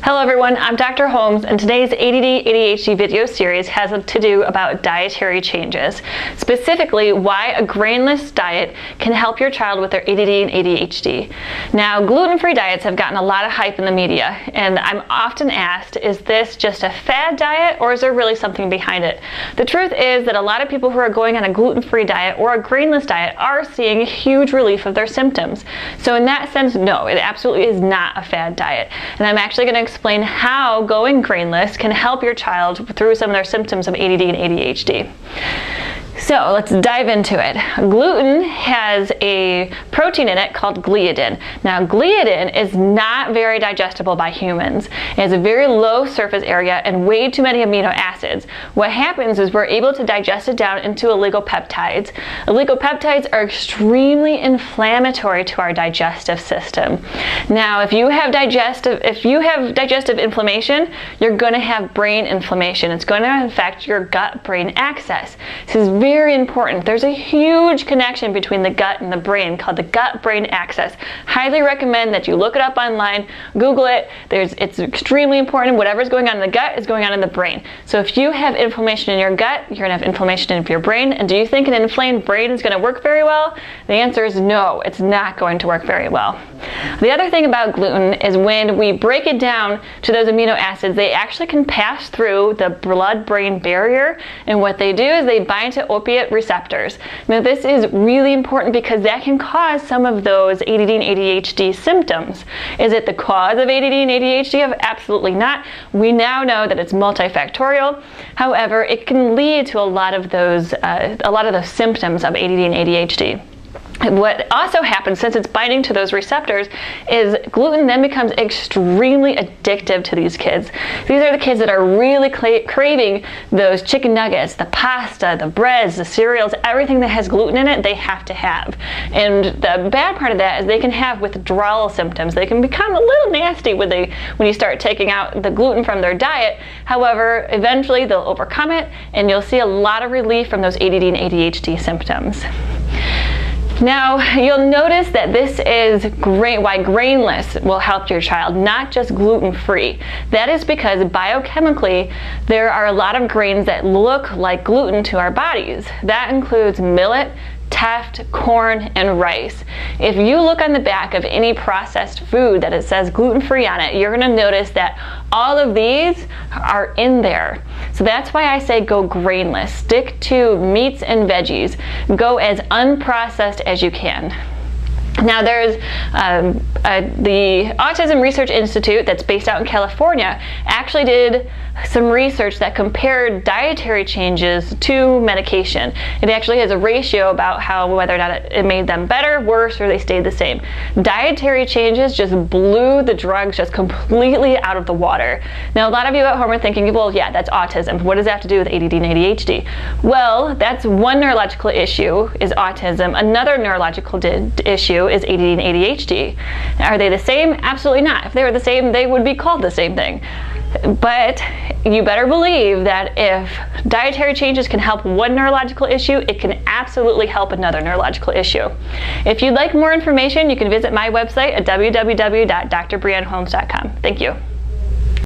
Hello everyone, I'm Dr. Holmes, and today's ADD/ADHD video series has to do about dietary changes, specifically why a grainless diet can help your child with their ADD and ADHD. Now, gluten-free diets have gotten a lot of hype in the media, and I'm often asked, is this just a fad diet or is there really something behind it? The truth is that a lot of people who are going on a gluten-free diet or a grainless diet are seeing a huge relief of their symptoms. So in that sense, no, it absolutely is not a fad diet. And I'm actually going to explain how going grainless can help your child through some of their symptoms of ADD and ADHD. So let's dive into it. Gluten has a protein in it called gliadin. Now, gliadin is not very digestible by humans. It has a very low surface area and way too many amino acids. What happens is we're able to digest it down into oligopeptides. Oligopeptides are extremely inflammatory to our digestive system. Now, if you have digestive inflammation, you're going to have brain inflammation. It's going to affect your gut-brain axis. This is very important. There's a huge connection between the gut and the brain called the gut-brain axis. Highly recommend that you look it up online, Google it. It's extremely important. Whatever's going on in the gut is going on in the brain. So if you have inflammation in your gut, you're going to have inflammation in your brain. And do you think an inflamed brain is going to work very well? The answer is no, it's not going to work very well. The other thing about gluten is when we break it down to those amino acids, they actually can pass through the blood-brain barrier, and what they do is they bind to opiate receptors. Now, this is really important because that can cause some of those ADD and ADHD symptoms. Is it the cause of ADD and ADHD? Absolutely not. We now know that it's multifactorial. However, it can lead to a lot of those symptoms of ADD and ADHD. What also happens, since it's binding to those receptors, is gluten then becomes extremely addictive to these kids. These are the kids that are really craving those chicken nuggets, the pasta, the breads, the cereals, everything that has gluten in it, they have to have. And the bad part of that is they can have withdrawal symptoms. They can become a little nasty when you start taking out the gluten from their diet. However, eventually they'll overcome it, and you'll see a lot of relief from those ADD and ADHD symptoms. Now, you'll notice that this is why grainless will help your child, not just gluten-free. That is because biochemically, there are a lot of grains that look like gluten to our bodies. That includes millet, teff, corn, and rice. If you look on the back of any processed food that it says gluten-free on it, you're going to notice that all of these are in there. So that's why I say go grainless. Stick to meats and veggies. Go as unprocessed as you can. Now, there's the Autism Research Institute that's based out in California actually did some research that compared dietary changes to medication. It actually has a ratio about whether or not it made them better, worse, or they stayed the same. Dietary changes just blew the drugs just completely out of the water. Now, a lot of you at home are thinking, well, yeah, that's autism. What does that have to do with ADD and ADHD? Well, that's one neurological issue is autism. Another neurological issue is ADD and ADHD. Are they the same? Absolutely not. If they were the same, they would be called the same thing. But you better believe that if dietary changes can help one neurological issue, it can absolutely help another neurological issue. If you'd like more information, you can visit my website at www.drbrianneholmes.com. Thank you.